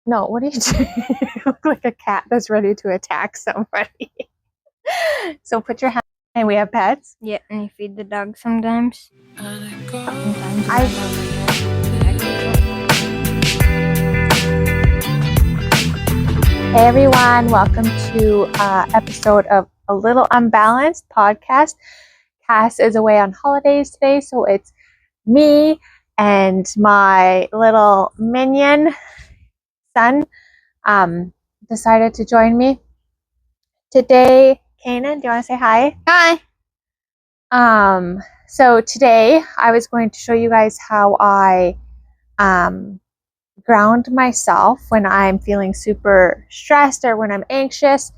No, what are you doing? You look like a cat that's ready to attack somebody. So put your hand. And we have pets. Yeah, and you feed the dog sometimes. Sometimes I- when I'm in Hey everyone, welcome to episode of A Little Unbalanced podcast. Cass is away on holidays today, so it's me and my little minion son decided to join me today. Kanin, do you want to say hi? Hi. So today I was going to show you guys how I ground myself when I'm feeling super stressed or when I'm anxious.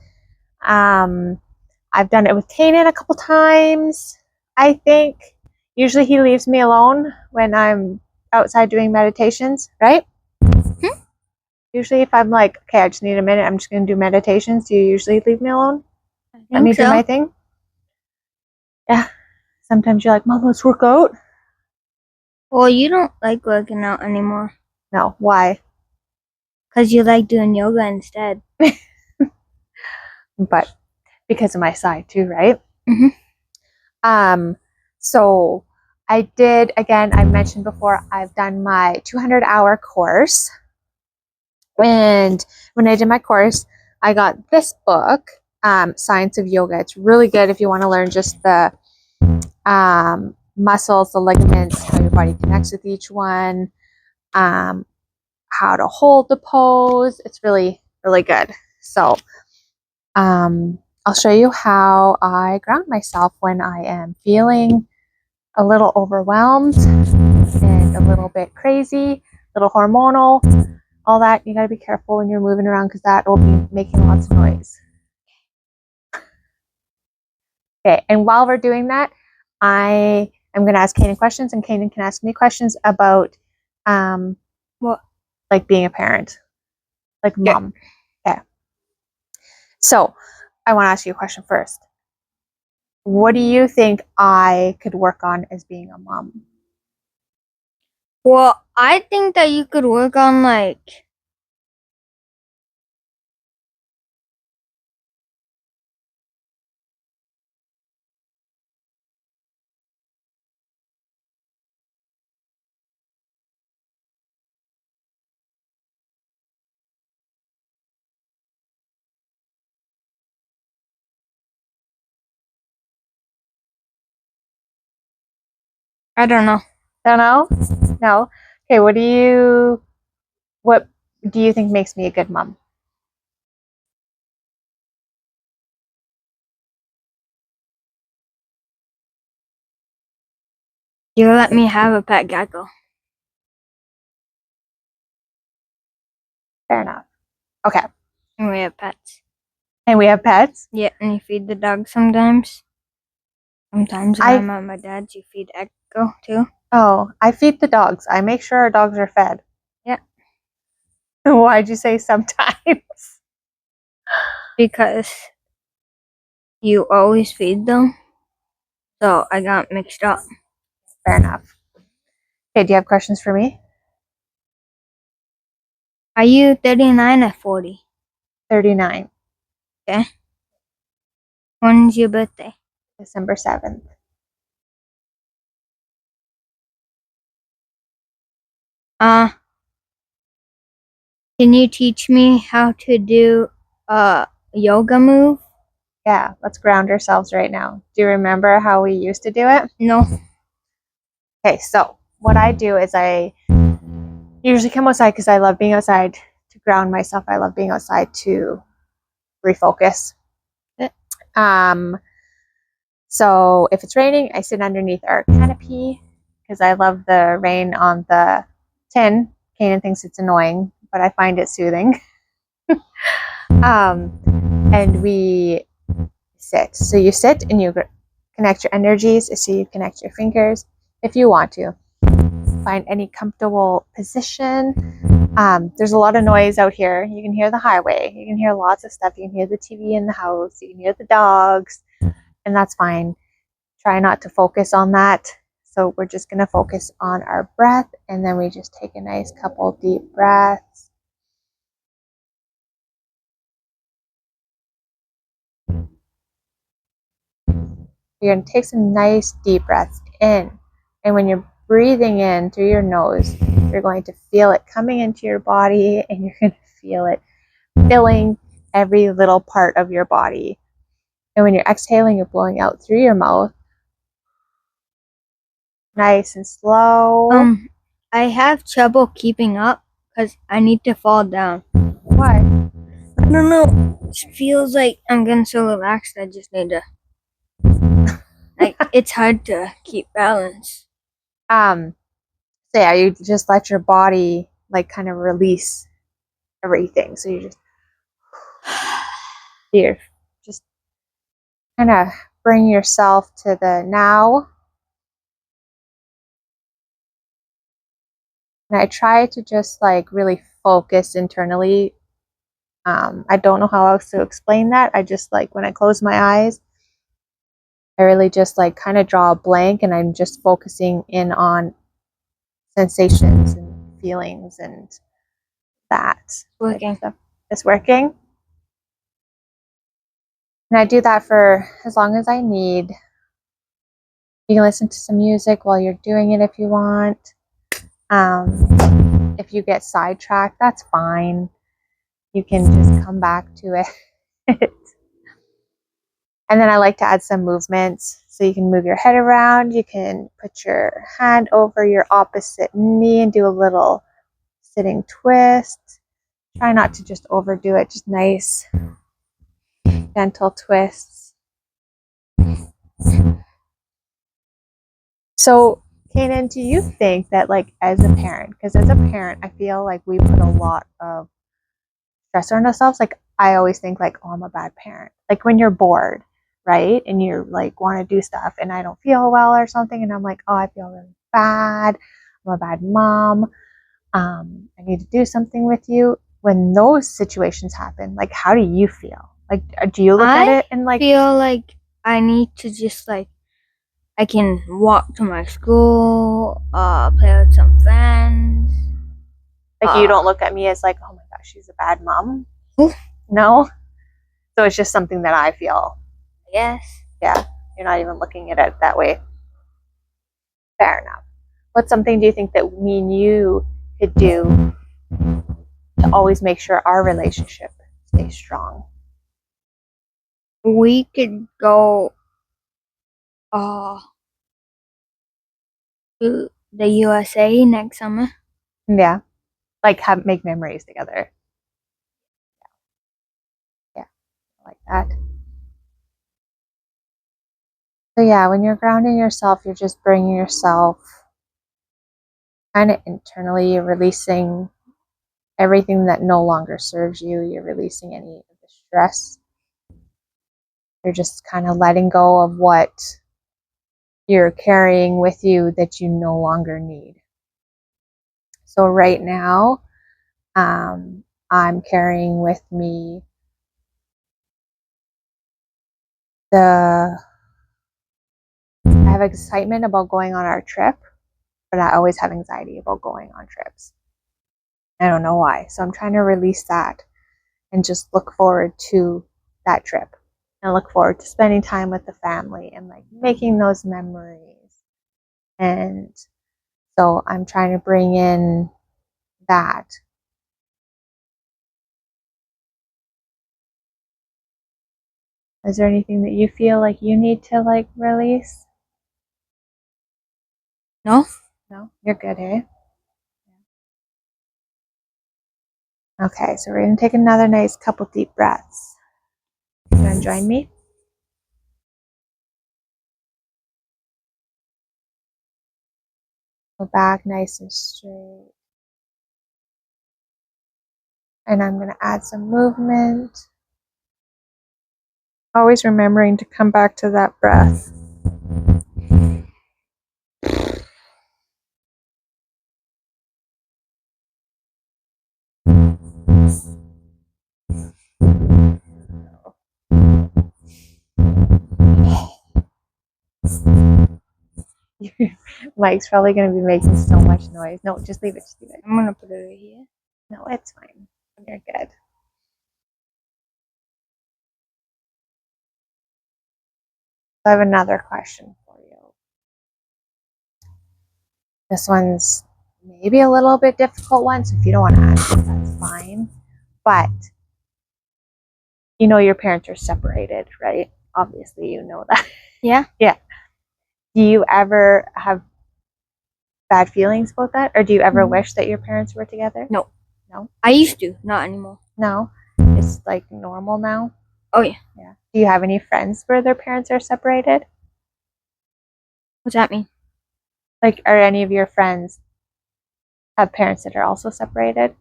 I've done it with Kanin a couple times, I think. Usually he leaves me alone when I'm outside doing meditations, right? Usually if I'm like, okay, I just need a minute, I'm just going to do meditations, do you usually leave me alone? Let me do my thing? Yeah. Sometimes you're like, Mom, let's work out. Well, you don't like working out anymore. No, why? Because you like doing yoga instead. But because of my side too, right? Mm-hmm. So I did, again, I mentioned before, I've done my 200-hour course. And when I did my course, I got this book, Science of Yoga. It's really good if you want to learn just the muscles, the ligaments, how your body connects with each one, how to hold the pose. It's really, really good. So I'll show you how I ground myself when I am feeling a little overwhelmed and a little bit crazy, a little hormonal, all that. You gotta be careful when you're moving around because that will be making lots of noise. Okay, and while we're doing that, I am gonna ask Kanin questions, and Kanin can ask me questions about What? like being a parent, like mom. Okay. So I want to ask you a question first. What do you think I could work on as being a mom? Well, I think that you could work on like I don't know. Don't know? No. Okay, what do you think makes me a good mom? You let me have a pet gecko. Fair enough. Okay. And we have pets. And we have pets? Yeah, and you feed the dog sometimes. Sometimes when I'm at my dad's, you feed Echo too. Oh, I feed the dogs. I make sure our dogs are fed. Yeah. Why'd you say sometimes? Because you always feed them. So I got mixed up. Fair enough. Okay, do you have questions for me? Are you 39 or 40? 39, Okay. When's your birthday? December 7th. Can you teach me how to do a yoga move? Yeah, let's ground ourselves right now. Do you remember how we used to do it? No. Okay, so what I do is I usually come outside because I love being outside to ground myself. I love being outside to refocus. So if it's raining, I sit underneath our canopy because I love the rain on the tin. Kanan thinks it's annoying, but I find it soothing. And we sit. So you sit and you connect your energies. So you connect your fingers if you want to. Find any comfortable position. There's a lot of noise out here. You can hear the highway. You can hear lots of stuff. You can hear the TV in the house. You can hear the dogs, and that's fine. Try not to focus on that. So we're just going to focus on our breath, and then we just take a nice couple deep breaths. You're going to take some nice deep breaths in. And when you're breathing in through your nose, you're going to feel it coming into your body, and you're going to feel it filling every little part of your body. And when you're exhaling, you're blowing out through your mouth. Nice and slow. I have trouble keeping up because I need to fall down. Why? I don't know. It feels like I'm getting so relaxed. I just need to. Like, it's hard to keep balance. So yeah, you just let your body like kind of release everything. So you're just kind of bring yourself to the now. And I try to just like really focus internally. I don't know how else to explain that. I just like when I close my eyes, I really just like kind of draw a blank, and I'm just focusing in on sensations and feelings and that. Working. It's working. And I do that for as long as I need. You can listen to some music while you're doing it if you want. If you get sidetracked, that's fine. You can just come back to it. And then I like to add some movements. So you can move your head around. You can put your hand over your opposite knee and do a little sitting twist. Try not to just overdo it. Just nice, gentle twists. So, Kanan, do you think that, like, as a parent, because as a parent, I feel like we put a lot of stress on ourselves. Like, I always think, like, oh, I'm a bad parent. Like, when you're bored, right? And you're like, want to do stuff, and I don't feel well or something, and I'm like, oh, I feel really bad. I'm a bad mom. I need to do something with you. When those situations happen, like, how do you feel? Like, do you look at it and like feel like I need to just like I can walk to my school, play with some friends. like you don't look at me as like, oh my gosh, she's a bad mom? Oof. No. So it's just something that I feel. Yes. Yeah. You're not even looking at it that way. Fair enough. What's something do you think that me and you could do to always make sure our relationship stays strong? We could go to the USA next summer. Yeah. Like make memories together. Yeah. I like that. So yeah, when you're grounding yourself, you're just bringing yourself kind of internally, you're releasing everything that no longer serves you. You're releasing any of the stress. You're just kind of letting go of what you're carrying with you that you no longer need. So right now, I'm carrying with me I have excitement about going on our trip, but I always have anxiety about going on trips. I don't know why. So I'm trying to release that and just look forward to that trip and look forward to spending time with the family and like making those memories. And so I'm trying to bring in that. Is there anything that you feel like you need to like release? No? No? You're good, eh? Okay, so we're going to take another nice couple deep breaths. You want to join me? Go back nice and straight. And I'm going to add some movement. Always remembering to come back to that breath. Mike's probably going to be making so much noise. No, just leave it. Just leave it. I'm gonna put it right here. No, it's fine. You're good. I have another question for you. This one's maybe a little bit difficult one, so if you don't want to answer, that's fine. But you know your parents are separated, right? Obviously, you know that. Yeah. Yeah. Do you ever have bad feelings about that? Or do you ever wish that your parents were together? No. No? I used to, not anymore. No? It's like normal now? Oh, yeah. Yeah. Do you have any friends where their parents are separated? What's that mean? Like, are any of your friends have parents that are also separated?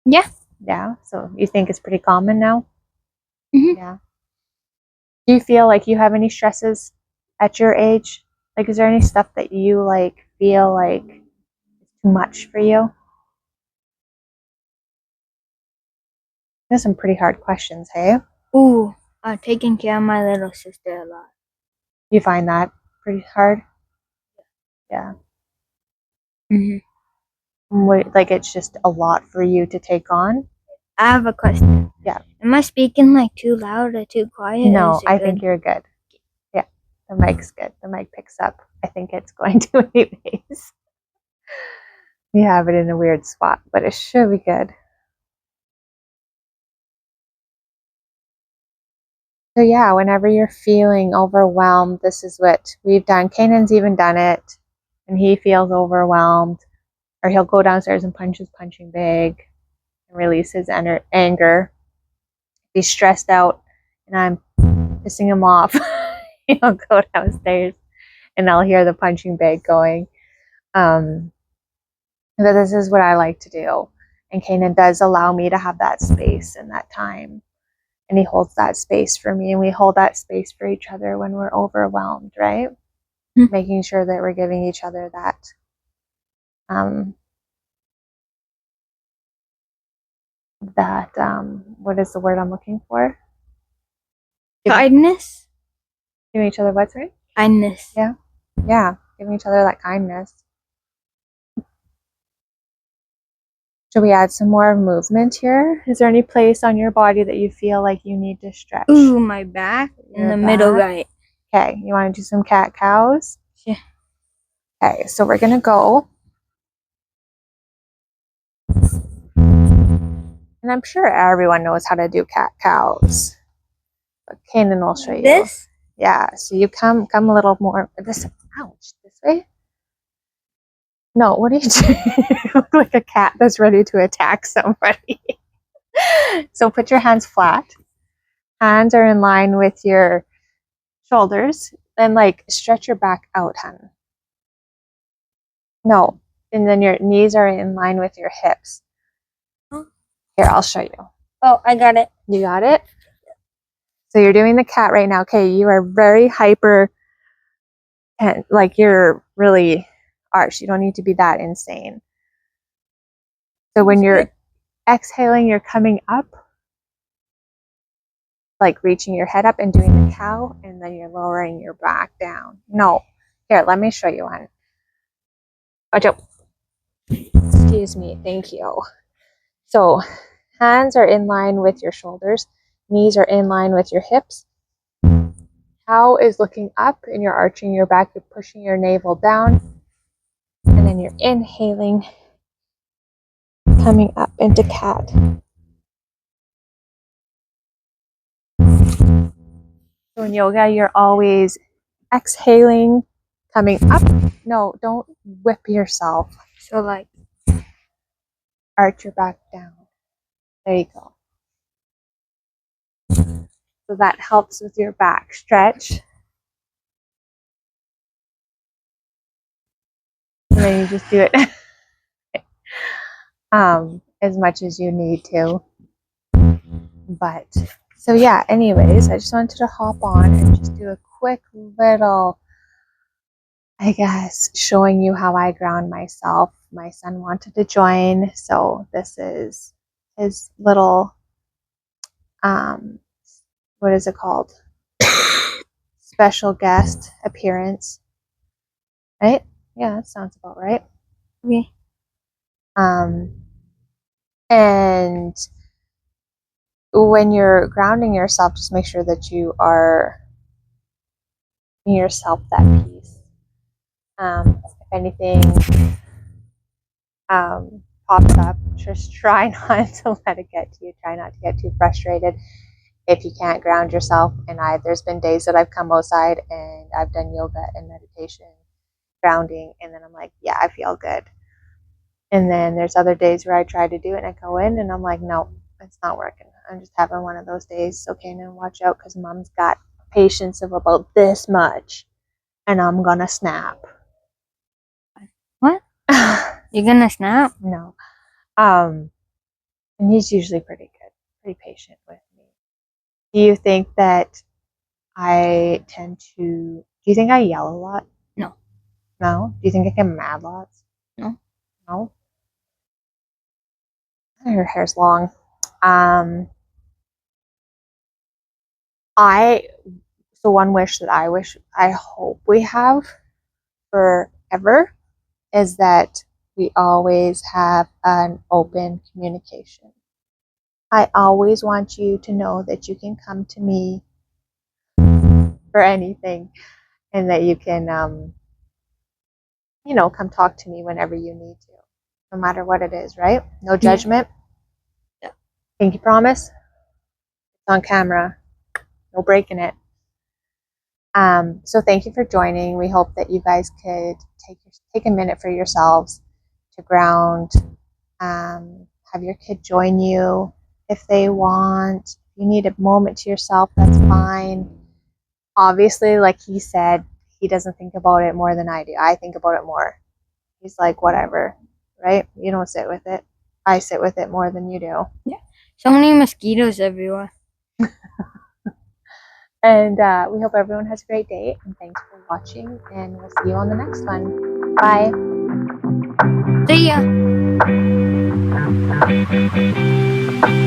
Yeah. Yeah. So you think it's pretty common now? Mhm. Yeah. Do you feel like you have any stresses at your age? Like, is there any stuff that you like feel like is too much for you? There's some pretty hard questions, hey? Ooh, taking care of my little sister a lot. You find that pretty hard? Yeah. Mhm. Like it's just a lot for you to take on? I have a question. Yeah. Am I speaking like too loud or too quiet? or No, is it I good? think you're good. Yeah. The mic's good. The mic picks up. I think it's going to anyways. You have it in a weird spot, but it should be good. So yeah, whenever you're feeling overwhelmed, this is what we've done. Kanan's even done it, and he feels overwhelmed, or he'll go downstairs and punch his punching bag and release his anger. If he's stressed out and I'm pissing him off, he'll go downstairs and I'll hear the punching bag going. But this is what I like to do, and Kanan does allow me to have that space and that time. And he holds that space for me, and we hold that space for each other when we're overwhelmed, right? Making sure that we're giving each other that what is the word I'm looking for? Kindness? Giving each other what, sorry? Kindness. Yeah. Yeah. Giving each other that kindness. Should we add some more movement here? Is there any place on your body that you feel like you need to stretch? Ooh, my back in the middle right. Okay, you want to do some cat cows? Yeah. Okay, so we're going to go. And I'm sure everyone knows how to do cat cows. But Kanan will show you. This? Yeah, so you come a little more this way. No, what are you doing? You look like a cat that's ready to attack somebody. So put your hands flat. Hands are in line with your shoulders. And like stretch your back out, hun. No. And then your knees are in line with your hips. Here, I'll show you. Oh, I got it. You got it? So you're doing the cat right now. Okay, you are very hyper and like you're really arched. You don't need to be that insane. So when you're exhaling, you're coming up, like reaching your head up and doing the cow, and then you're lowering your back down. No. Here, let me show you one. Excuse me. Thank you. So hands are in line with your shoulders. Knees are in line with your hips. Cow is looking up and you're arching your back. You're pushing your navel down. And then you're inhaling, coming up into cat. So in yoga, you're always exhaling, coming up. No, don't whip yourself. So like, arch your back down. There you go. So that helps with your back stretch. And then you just do it as much as you need to. But so yeah, anyways, I just wanted to hop on and just do a quick little, I guess, showing you how I ground myself. My son wanted to join, so this is his little what is it called? Special guest appearance. Right? Yeah, that sounds about right. okay. And when you're grounding yourself, just make sure that you are giving yourself that peace. If anything pops up, just try not to let it get to you. Try not to get too frustrated. If you can't ground yourself, and there's been days that I've come outside and I've done yoga and meditation, grounding, and then I'm like, yeah, I feel good. And then there's other days where I try to do it and I go in and I'm like, no, it's not working. I'm just having one of those days. So Kanin, watch out, because mom's got patience of about this much and I'm gonna snap. What? You're gonna snap? No. And he's usually pretty good, pretty patient with me. Do you think that I tend to, do you think I yell a lot? No. No? Do you think I get mad lots? No. No? Her hair's long. So one wish that I hope we have forever is that we always have an open communication. I always want you to know that you can come to me for anything and that you can, come talk to me whenever you need to, no matter what it is, right? No judgment. Yeah. Pinky promise. It's on camera. No breaking it. So thank you for joining. We hope that you guys could take a minute for yourselves to ground. Have your kid join you if they want. If you need a moment to yourself, that's fine. Obviously, like he said, he doesn't think about it more than I do. I think about it more. He's like, whatever, right? You don't sit with it. I sit with it more than you do. Yeah. So many mosquitoes everywhere. And we hope everyone has a great day. And thanks for watching. And we'll see you on the next one. Bye. See ya.